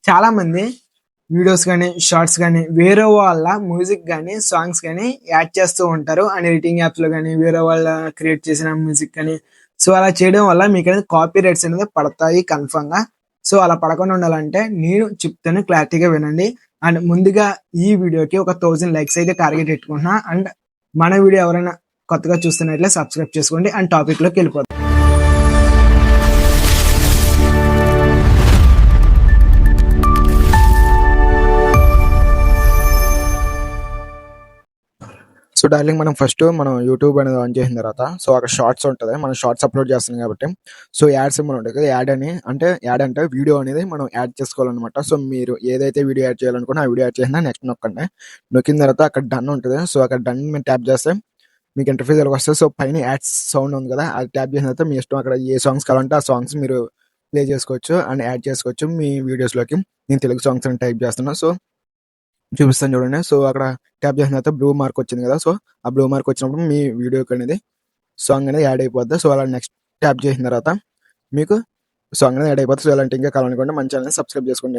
చాలా మంది వీడియోస్ కానీ షార్ట్స్ కానీ వేరే వాళ్ళ మ్యూజిక్ కానీ సాంగ్స్ కానీ యాడ్ చేస్తూ ఉంటారు అండ్ ఎడిటింగ్ యాప్స్ లో కానీ వేరే వాళ్ళ క్రియేట్ చేసిన మ్యూజిక్ కానీ సో అలా చేయడం వల్ల మీకు అనేది కాపీ రైట్స్ అనేది పడతాయి కన్ఫర్మ్ గా. సో అలా పడకుండా ఉండాలంటే నేను చెప్తాను, క్లారిటీగా వినండి. అండ్ ముందుగా ఈ వీడియోకి ఒక 1000 లైక్స్ అయితే టార్గెట్ పెట్టుకుంటున్నా. అండ్ మన వీడియో ఎవరైనా కొత్తగా చూస్తున్నట్లే సబ్స్క్రైబ్ చేసుకోండి అండ్ టాపిక్ లోకి వెళ్ళిపోతాం. సో డార్లింగ్, మనం యూట్యూబ్ అనేది ఆన్ చేసిన తర్వాత సో అక్కడ షార్ట్స్ ఉంటుంది, మనం షార్ట్స్ అప్లోడ్ చేస్తున్నాం కాబట్టి సో యాడ్ సింబల్ ఉంటుంది కదా, యాడ్ అంటే వీడియో అనేది మనం యాడ్ చేసుకోవాలన్నమాట. సో మీరు ఏదైతే వీడియో యాడ్ చేయాలనుకున్నా ఆ వీడియో యాడ్ చేసినా నెక్స్ట్ నొక్కండి. నొక్కిన తర్వాత అక్కడ డన్ ఉంటుంది. సో అక్కడ డన్ మీరు ట్యాప్ చేస్తే మీకు ఇంటర్ఫేస్ ఎలా వస్తుంది. సో పైన యాడ్స్ సౌండ్ ఉంది కదా, అది ట్యాప్ చేసిన తర్వాత మీ ఇష్టం, అక్కడ ఏ సాంగ్స్ కావాలంటే ఆ సాంగ్స్ మీరు ప్లే చేసుకోవచ్చు అండ్ యాడ్ చేసుకోవచ్చు మీ వీడియోస్లోకి. నేను తెలుగు సాంగ్స్ అని టైప్ చేస్తున్నా, సో చూపిస్తాను చూడండి. సో అక్కడ ట్యాప్ చేసిన తర్వాత బ్లూ మార్క్ వచ్చింది కదా, సో ఆ బ్లూ మార్క్ వచ్చినప్పుడు మీ వీడియోకి అనేది సాంగ్ అనేది యాడ్ అయిపోద్ది. సో అలా నెక్స్ట్ ట్యాప్ చేసిన తర్వాత మీకు సాంగ్ అనేది యాడ్ అయిపోతుంది. సో అలాంటి ఇంకా కావాలనుకోండి మన ఛానల్ సబ్స్క్రైబ్ చేసుకోండి.